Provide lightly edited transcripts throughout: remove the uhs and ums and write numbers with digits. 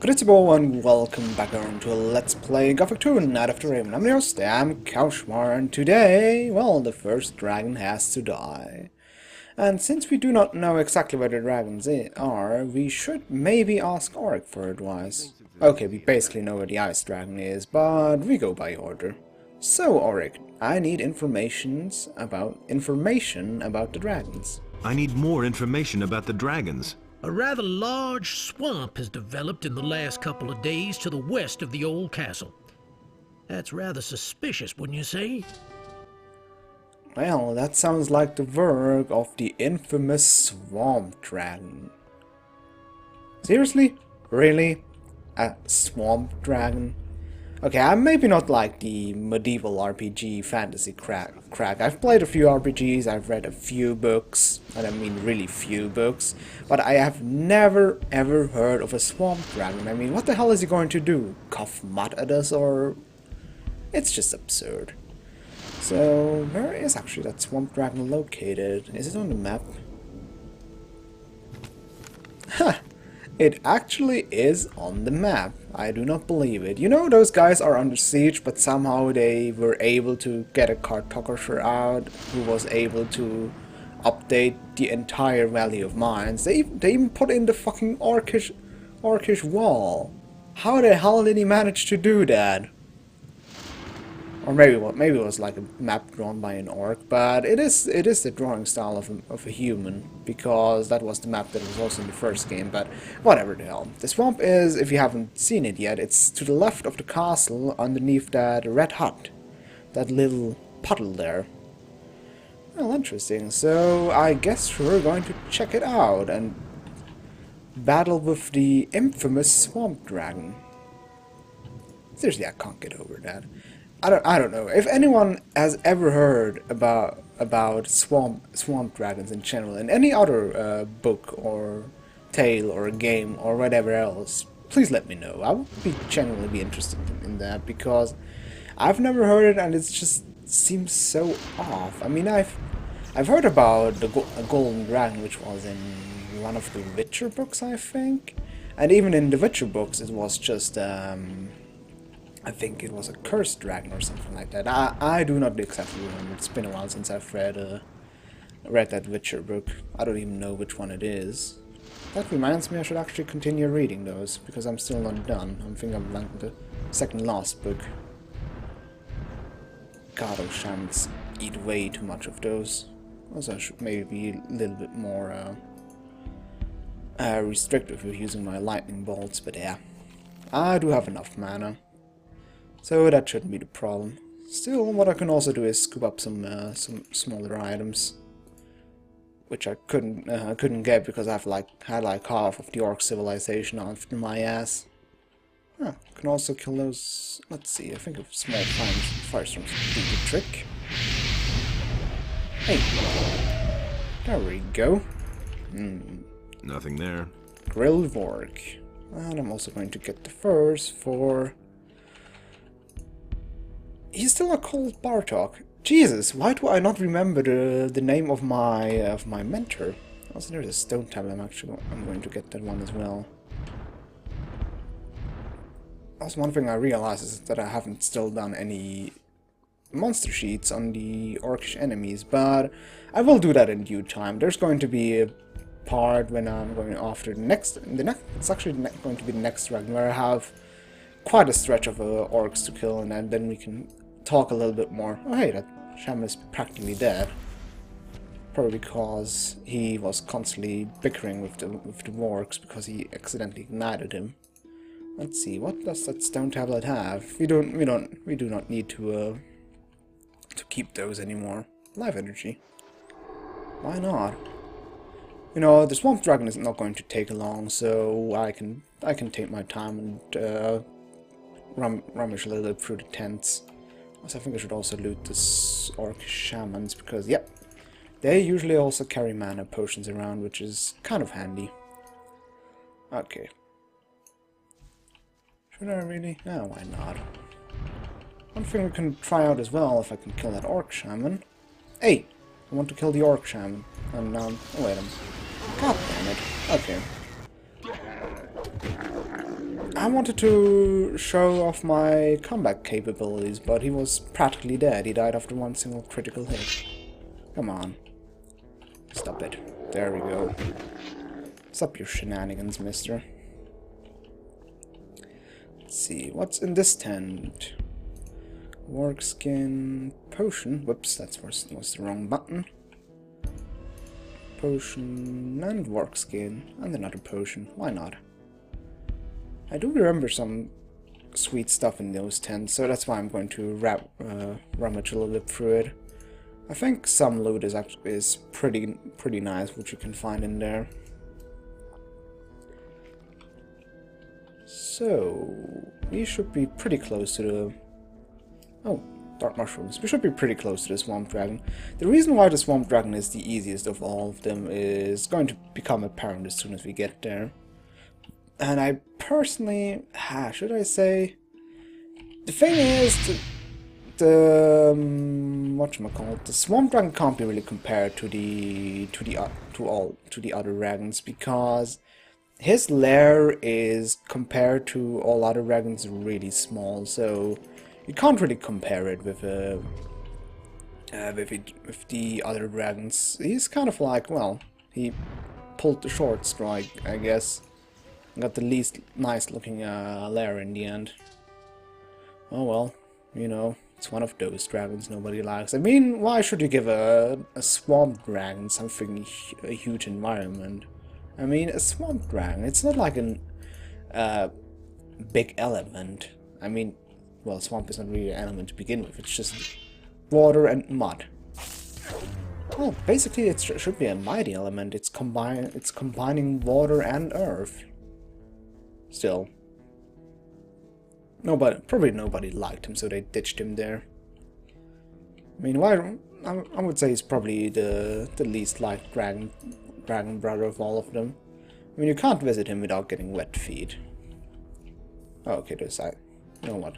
Greetings and welcome back around to a Let's Play Gothic 2 Night of the Raven. I'm your host, I'm Kaushmar, and today, well, the first dragon has to die. And since we do not know exactly where the dragons are, we should maybe ask Auric for advice. Okay, we basically know where the ice dragon is, but we go by order. So, Auric, I need information about the dragons. I need more information about the dragons. A rather large swamp has developed in the last couple of days to the west of the old castle. That's rather suspicious, wouldn't you say? Well, that sounds like the work of the infamous Swampdragon. Seriously? Really? A Swampdragon? Okay, I'm maybe not like the medieval RPG fantasy crack. I've played a few RPGs, I've read a few books, and I mean really few books, but I have never ever heard of a Swampdragon. I mean, what the hell is he going to do? Cough mud at us, or... It's just absurd. So, where is actually that Swampdragon located? Is it on the map? Ha! It actually is on the map. I do not believe it. You know, those guys are under siege, but somehow they were able to get a cartographer out who was able to update the entire Valley of Mines. They even put in the fucking orcish wall. How the hell did he manage to do that? Or maybe it was like a map drawn by an orc, but it is the drawing style of a human, because that was the map that was also in the first game, but whatever the hell. The swamp is, if you haven't seen it yet, it's to the left of the castle, underneath that red hut. That little puddle there. Well, interesting. So I guess we're going to check it out and battle with the infamous swamp dragon. Seriously, I can't get over that. I don't know if anyone has ever heard about swamp dragons in general in any other book or tale or game or whatever else. Please let me know. I would be genuinely interested in that, because I've never heard it and it just seems so off. I mean, I've heard about the golden dragon, which was in one of the Witcher books, I think, and even in the Witcher books it was just I think it was a cursed dragon or something like that. I do not exactly remember. It's been a while since I've read that Witcher book. I don't even know which one it is. That reminds me, I should actually continue reading those, because I'm still not done. I think I'm like the second last book. God, those shamans eat way too much of those. Also, I should maybe be a little bit more restrictive with using my lightning bolts, but yeah. I do have enough mana. So that shouldn't be the problem. Still, what I can also do is scoop up some smaller items, which I couldn't get because I've had like half of the orc civilization after my ass. I can also kill those. Let's see. I think a small firestorms would be the trick. Hey, there we go. Nothing there. Grilled Vork, and I'm also going to get the furs for. He's still a cold Bartok. Jesus, why do I not remember the name of my mentor? Also, there's a stone tablet. I'm going to get that one as well. Also, one thing I realize is that I haven't still done any monster sheets on the orcish enemies, but I will do that in due time. There's going to be a part when I'm going after the next. It's actually going to be the next dragon where I have quite a stretch of orcs to kill, and then we can talk a little bit more. Oh hey, that shaman is practically dead. Probably because he was constantly bickering with the orcs because he accidentally ignited him. Let's see, what does that stone tablet have? We do not need to keep those anymore. Life energy. Why not? You know, the swamp dragon is not going to take long, so I can take my time and rummage a little bit through the tents. So I think I should also loot this orc shamans, because, yep, they usually also carry mana potions around, which is kind of handy. Okay. Should I really? Oh, why not? One thing we can try out as well, if I can kill that orc shaman. Hey! I want to kill the orc shaman. And, oh wait, God damn it. Okay. I wanted to show off my combat capabilities, but he was practically dead. He died after one single critical hit. Come on. Stop it. There we go. Stop your shenanigans, mister. Let's see, what's in this tent? Work skin, potion. Whoops, that was the wrong button. Potion and work skin and another potion. Why not? I do remember some sweet stuff in those tents, so that's why I'm going to rummage a little bit through it. I think some loot is pretty nice, which you can find in there. So we should be pretty close to the... Oh, dark mushrooms. We should be pretty close to the Swampdragon. The reason why the Swampdragon is the easiest of all of them is going to become apparent as soon as we get there. And I personally... should I say... The thing is... The Swampdragon can't be really compared to the other dragons, because his lair is, compared to all other dragons, really small, so you can't really compare it with the other dragons. He's kind of like, well, he pulled the short straw, I guess. Got the least nice looking lair in the end. Oh well, you know. It's one of those dragons nobody likes. I mean, why should you give a swamp dragon something a huge environment? I mean, a swamp dragon, it's not like a big element. I mean, well, swamp is not really an element to begin with. It's just water and mud. Well, basically, it should be a mighty element. It's combining water and earth. Still. Probably nobody liked him, so they ditched him there. I mean, I would say he's probably the least liked dragon brother of all of them. I mean, you can't visit him without getting wet feet. Oh, okay, there's that. You know what?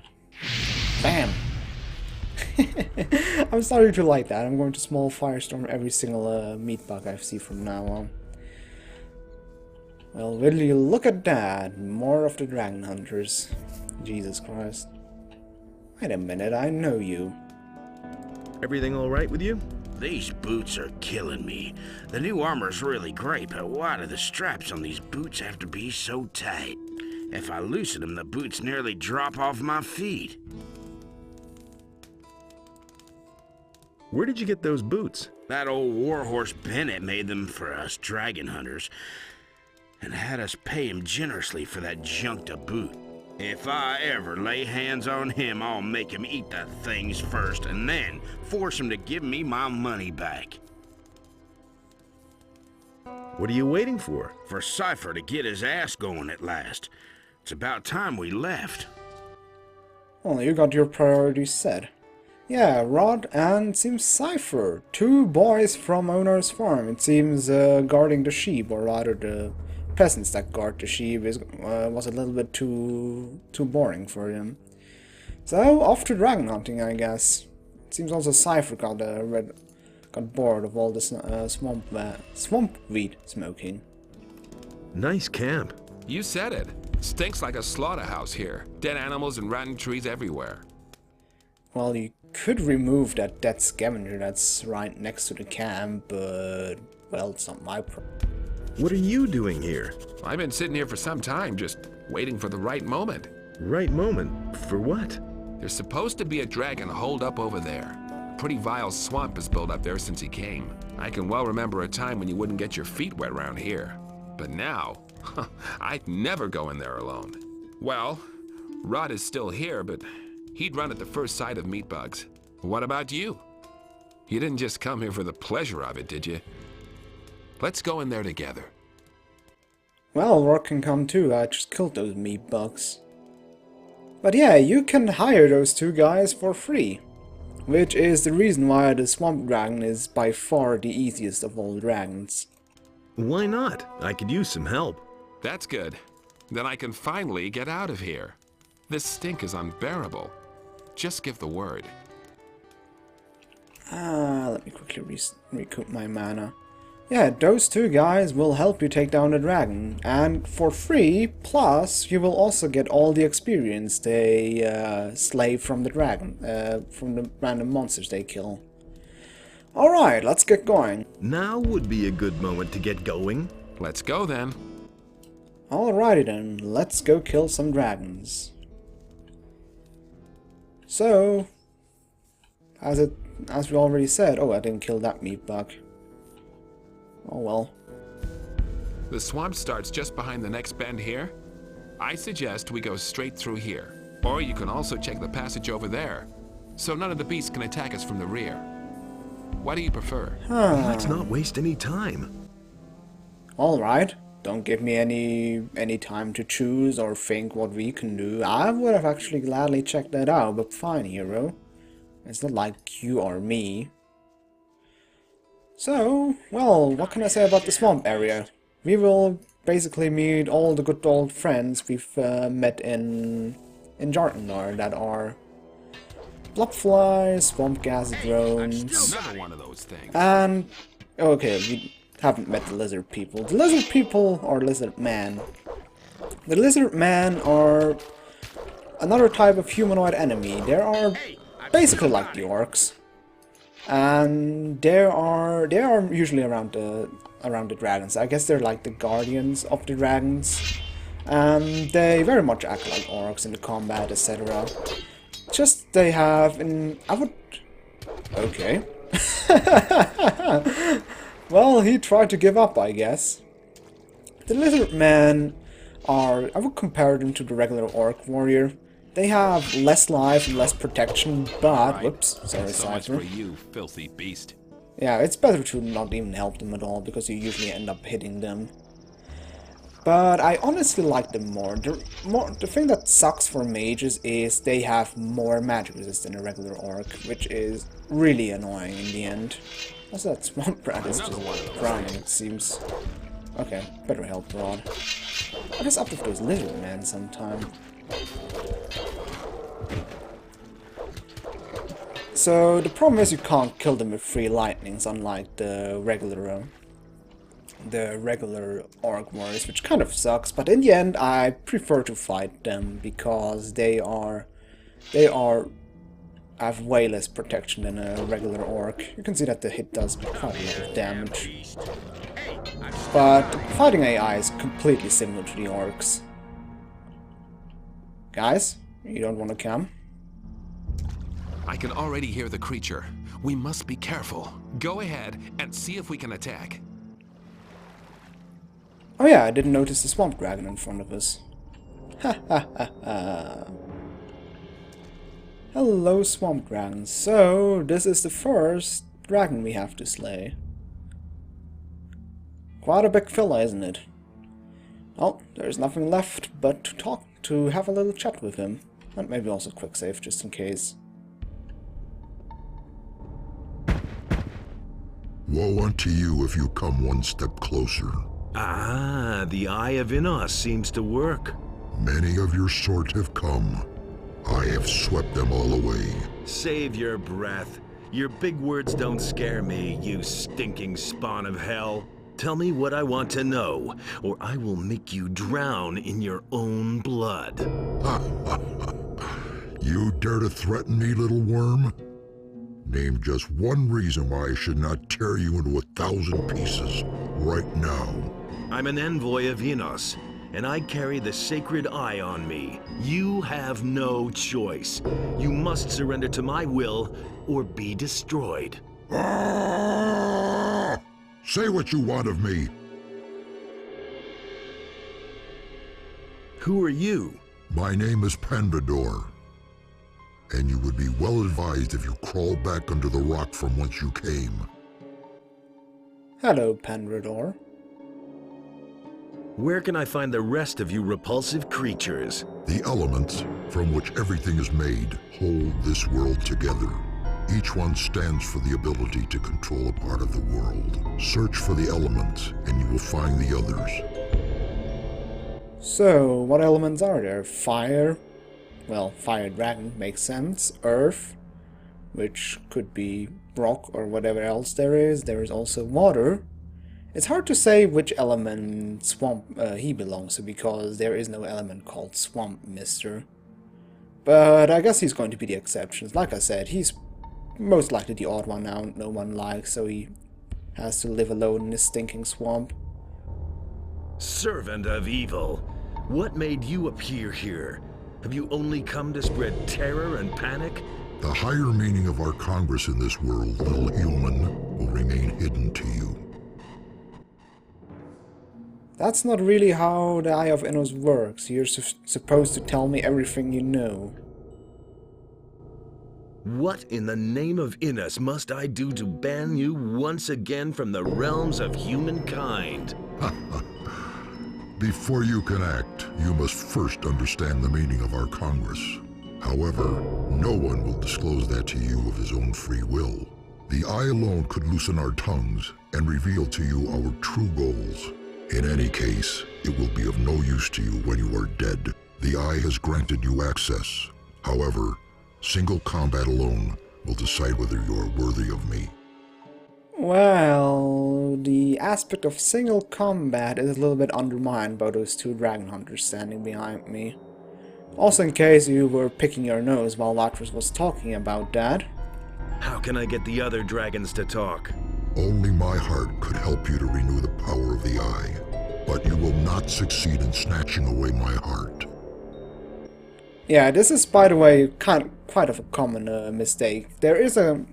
Bam! I'm starting to like that. I'm going to small firestorm every single meat bug I see from now on. Well, will you look at that? More of the dragon hunters. Jesus Christ. Wait a minute, I know you. Everything all right with you? These boots are killing me. The new armor's really great, but why do the straps on these boots have to be so tight? If I loosen them, the boots nearly drop off my feet. Where did you get those boots? That old warhorse Bennett made them for us dragon hunters, and had us pay him generously for that junk to boot. If I ever lay hands on him, I'll make him eat the things first, and then force him to give me my money back. What are you waiting for? For Cypher to get his ass going at last. It's about time we left. Well, you got your priorities set. Yeah, Rod and seems Cypher. Two boys from owner's farm. It seems guarding the sheep, or rather the peasants that guard the sheep was a little bit too boring for them. So off to dragon hunting, I guess. It seems also Cypher got bored of all this swamp weed smoking. Nice camp. You said it. Stinks like a slaughterhouse here. Dead animals and rotten trees everywhere. Well, you could remove that dead scavenger that's right next to the camp, but well, it's not my problem. What are you doing here? I've been sitting here for some time, just waiting for the right moment. Right moment? For what? There's supposed to be a dragon holed up over there. A pretty vile swamp has built up there since he came. I can well remember a time when you wouldn't get your feet wet around here. But now, I'd never go in there alone. Well, Rod is still here, but he'd run at the first sight of meat bugs. What about you? You didn't just come here for the pleasure of it, did you? Let's go in there together. Well, Rock can come too. I just killed those meat bugs. But yeah, you can hire those two guys for free. Which is the reason why the Swamp Dragon is by far the easiest of all dragons. Why not? I could use some help. That's good. Then I can finally get out of here. This stink is unbearable. Just give the word. Let me quickly recoup my mana. Yeah, those two guys will help you take down the dragon, and for free, plus you will also get all the experience they slay from the dragon, from the random monsters they kill. Alright, let's get going. Now would be a good moment to get going. Let's go then. Alrighty then, let's go kill some dragons. So, as we already said, oh, I didn't kill that meat bug. Oh well. The swamp starts just behind the next bend here. I suggest we go straight through here. Or you can also check the passage over there, so none of the beasts can attack us from the rear. What do you prefer? Let's not waste any time. Alright, don't give me any time to choose or think what we can do. I would have actually gladly checked that out, but fine, hero. It's not like you or me. So, well, what can I say about the swamp area? We will basically meet all the good old friends we've met in Jotnar that are blobflies, swamp gas drones, Another one of those things. and okay, we haven't met the lizard people. The lizard people are lizard men. The lizard men are another type of humanoid enemy. They are basically like the orcs. And they are usually around the dragons. I guess they're like the guardians of the dragons, and they very much act like orcs in the combat, etc. Just they have okay. Well, he tried to give up, I guess. The lizard men are, I would compare them to the regular orc warrior. They have less life and less protection, but... Whoops, sorry, So much Cypher. for you, filthy beast. Yeah, it's better to not even help them at all, because you usually end up hitting them. But I honestly like them more. The thing that sucks for mages is they have more magic resist than a regular orc, which is really annoying in the end. Also, that Swampdragon is just drowning, it seems. Okay, better help Rod. What is up with those lizard men sometime? So the problem is you can't kill them with free lightnings, unlike the regular orc warriors, which kind of sucks. But in the end, I prefer to fight them because they have way less protection than a regular orc. You can see that the hit does quite a lot of damage. But fighting AI is completely similar to the orcs. Guys, you don't want to come? I can already hear the creature. We must be careful. Go ahead and see if we can attack. Oh yeah, I didn't notice the Swampdragon in front of us. Ha ha ha ha. Hello, Swampdragon. So, this is the first dragon we have to slay. Quite a big fella, isn't it? Well, there's nothing left but to have a little chat with him. And maybe also quick save, just in case. Woe unto you if you come one step closer. Ah, the Eye of Innos seems to work. Many of your sort have come. I have swept them all away. Save your breath. Your big words don't scare me, you stinking spawn of hell. Tell me what I want to know, or I will make you drown in your own blood. You dare to threaten me, little worm? Name just one reason why I should not tear you into 1,000 pieces right now. I'm an envoy of Innos, and I carry the sacred eye on me. You have no choice. You must surrender to my will, or be destroyed. Ah! Say what you want of me. Who are you? My name is Pandrodor, and you would be well advised if you crawl back under the rock from whence you came. Hello, Pandrodor. Where can I find the rest of you repulsive creatures? The elements from which everything is made hold this world together. Each one stands for the ability to control a part of the world. Search for the elements, and you will find the others. So, what elements are there? Fire? Well, fire dragon makes sense. Earth, which could be rock or whatever else there is. There is also water. It's hard to say which element swamp he belongs to, because there is no element called Swamp Mister. But I guess he's going to be the exception. Like I said, he's most likely the odd one out no one likes, so he has to live alone in his stinking swamp. Servant of evil, what made you appear here? Have you only come to spread terror and panic? The higher meaning of our Congress in this world, little human, will remain hidden to you. That's not really how the Eye of Innos works. You're supposed to tell me everything you know. What in the name of Innos must I do to ban you once again from the realms of humankind? Before you can act, you must first understand the meaning of our Congress. However, no one will disclose that to you of his own free will. The Eye alone could loosen our tongues and reveal to you our true goals. In any case, it will be of no use to you when you are dead. The Eye has granted you access. However, single combat alone will decide whether you are worthy of me. Well, the aspect of single combat is a little bit undermined by those two dragon hunters standing behind me. Also, in case you were picking your nose while Latras was talking about that. How can I get the other dragons to talk? Only my heart could help you to renew the power of the Eye, but you will not succeed in snatching away my heart. Yeah, this is, by the way, quite of a common mistake. There is a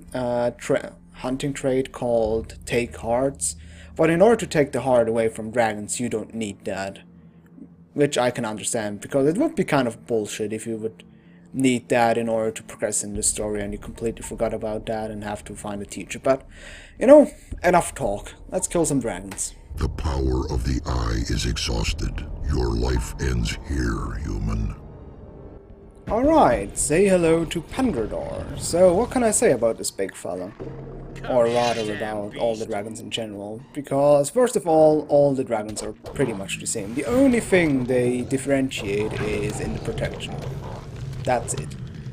hunting trait called Take Hearts, but in order to take the heart away from dragons, you don't need that. Which I can understand, because it would be kind of bullshit if you would need that in order to progress in the story and you completely forgot about that and have to find a teacher. But, you know, enough talk. Let's kill some dragons. The power of the Eye is exhausted. Your life ends here, human. Alright, say hello to Pandrodor. So, what can I say about this big fella? Or rather about all the dragons in general, because first of all the dragons are pretty much the same. The only thing they differentiate is in the protection. That's it.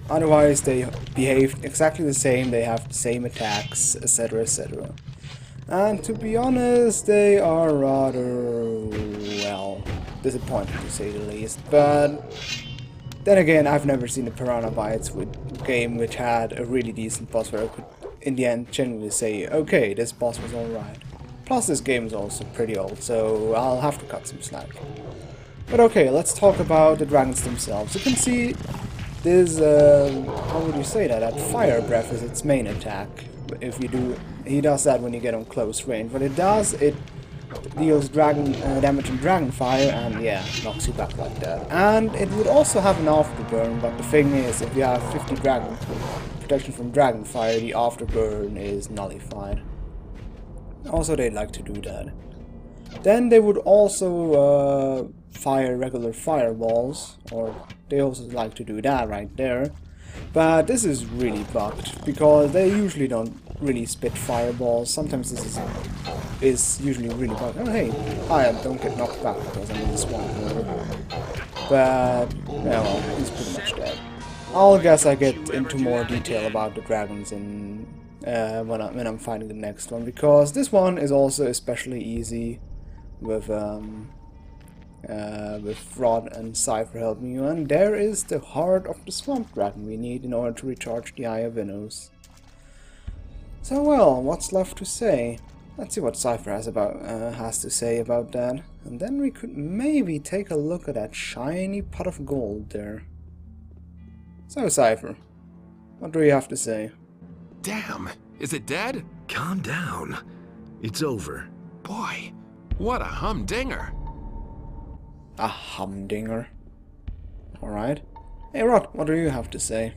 Otherwise they behave exactly the same, they have the same attacks, etc, etc. And to be honest, they are rather, well, disappointing to say the least, but then again, I've never seen a Piranha Bytes game which had a really decent boss where I could in the end genuinely say, okay, this boss was alright. Plus this game is also pretty old, so I'll have to cut some slack. But okay, let's talk about the dragons themselves. You can see this, how would you say that? That fire breath is its main attack. If you do, he does that when you get on close range. What it does, it deals dragon damage and dragon fire, and yeah, knocks you back like that. And it would also have an afterburn, but the thing is, if you have 50 dragon protection from dragon fire, the afterburn is nullified. Also, they like to do that. Then they would also fire regular fireballs, or they also like to do that right there. But this is really bugged, because they usually don't really spit fireballs. Sometimes this is usually really bugged. Oh hey, I don't get knocked back because I'm in the swamp. But, yeah, well, he's pretty much dead. I'll guess I get into more detail about the dragons in when I'm fighting the next one, because this one is also especially easy with Rod and Cypher helping you, and there is the heart of the Swampdragon we need in order to recharge the Eye of Innos. So well, what's left to say? Let's see what Cypher has to say about that, and then we could maybe take a look at that shiny pot of gold there. So Cypher, what do you have to say? Damn, is it dead? Calm down. It's over. Boy, what a humdinger. A humdinger. Alright. Hey Rod, what do you have to say?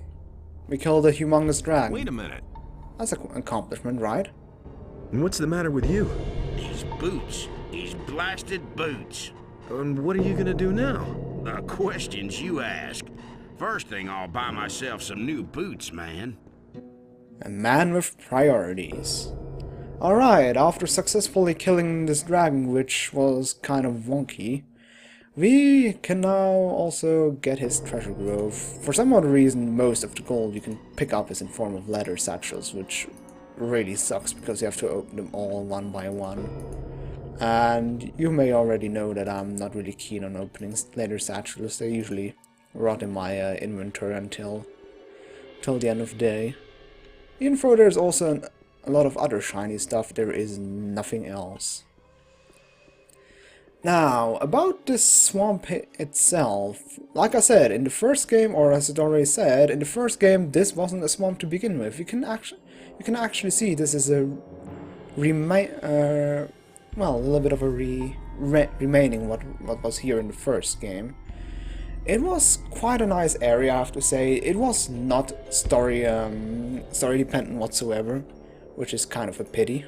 We killed a humongous dragon. Wait a minute. That's an accomplishment, right? And what's the matter with you? These boots. These blasted boots. And what are you gonna do now? The questions you ask. First thing, I'll buy myself some new boots, man. A man with priorities. Alright, after successfully killing this dragon, which was kind of wonky, we can now also get his treasure grove. For some odd reason, most of the gold you can pick up is in form of leather satchels, which really sucks because you have to open them all one by one. And you may already know that I'm not really keen on opening later satchels. They usually rot in my inventory until the end of the day. Even though there's also a lot of other shiny stuff, there is nothing else. Now, about this swamp itself, like I said, in the first game, or as it already said, in the first game, this wasn't a swamp to begin with. You can actually see this is a well, a little bit of a remaining what was here in the first game. It was quite a nice area, I have to say. It was not story dependent whatsoever, which is kind of a pity.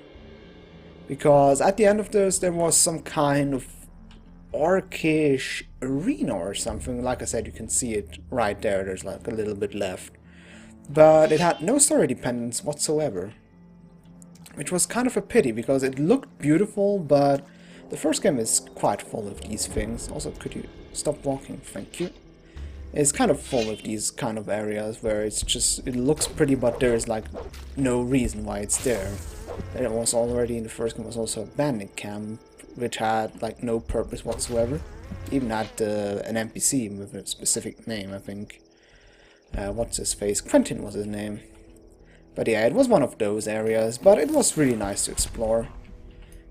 Because at the end of this, there was some kind of orcish arena or something. Like I said, you can see it right there. There's like a little bit left. But it had no story dependence whatsoever. Which was kind of a pity, because it looked beautiful, but the first game is quite full of these things. Also, could you stop walking? Thank you. It's kind of full of these kind of areas where it's just, it looks pretty, but there's like no reason why it's there. There was already in the first game was also a bandit camp, which had like no purpose whatsoever. Even had an NPC with a specific name, I think. What's his face? Quentin was his name. But yeah, it was one of those areas, but it was really nice to explore.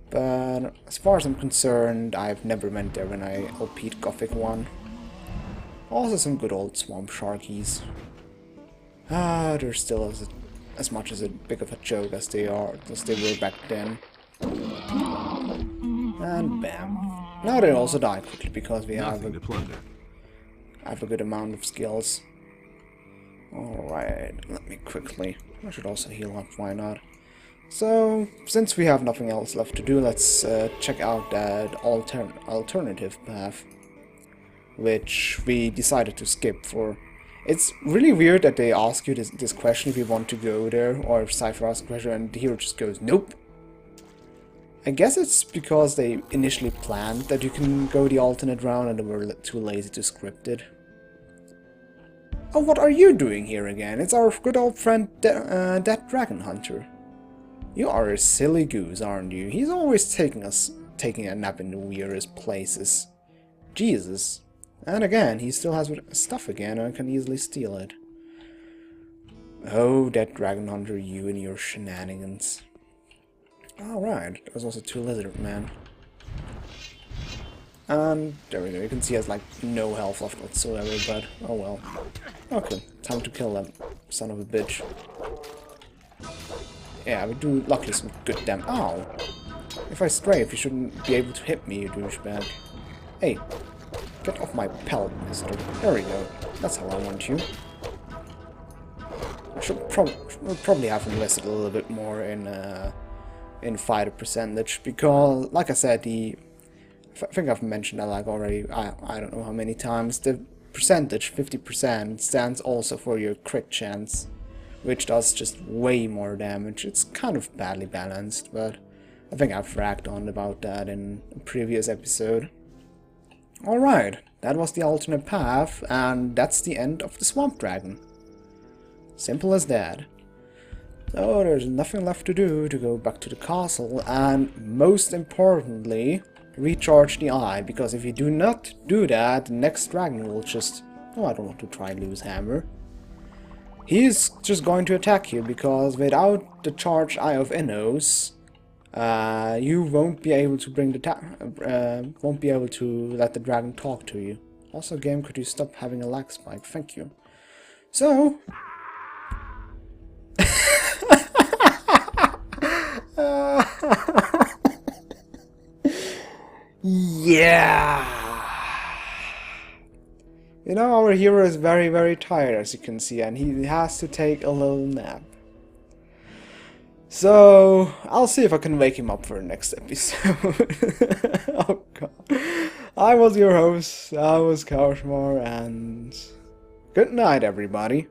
But as far as I'm concerned, I've never went there when I LP'd Gothic 1. Also some good old swamp sharkies. They're still as much as big of a joke as they were back then. And bam. Now they also die quickly because we have a good amount of skills. Alright, let me quickly... I should also heal up, why not? So, since we have nothing else left to do, let's check out that alternative path, which we decided to skip for. It's really weird that they ask you this question if you want to go there, or if Cypher asks a question and the hero just goes, nope. I guess it's because they initially planned that you can go the alternate route and they were too lazy to script it. Oh, what are you doing here again? It's our good old friend, that dragon hunter. You are a silly goose, aren't you? He's always taking a nap in the weirdest places. Jesus. And again, he still has stuff again and can easily steal it. Oh, that dragon hunter, you and your shenanigans. Alright, there's also two lizard men. And there we go, you can see he has like no health left whatsoever, but oh well. Okay, time to kill that son of a bitch. Yeah, we do luckily some good damage. Ow! If I strafe, you shouldn't be able to hit me, you douchebag. Hey, get off my pelt, mister. There we go. That's how I want you. I should probably have invested a little bit more in fighter percentage, because, like I said, I think I've mentioned that like already, I don't know how many times, the percentage, 50%, stands also for your crit chance, which does just way more damage. It's kind of badly balanced, but I think I've ragged on about that in a previous episode. Alright, that was the alternate path, and that's the end of the Swampdragon. Simple as that. So there's nothing left to do to go back to the castle, and most importantly, recharge the eye, because if you do not do that, the next dragon will just... Oh, I don't want to try Lose Hammer. He's just going to attack you, because without the charged Eye of Innos, you won't be able to won't be able to let the dragon talk to you. Also, game, could you stop having a lag spike? Thank you. So... yeah! You know, our hero is very, very tired, as you can see, and he has to take a little nap. So, I'll see if I can wake him up for the next episode. Oh god. I was your host, I was Kaushmar, and good night, everybody.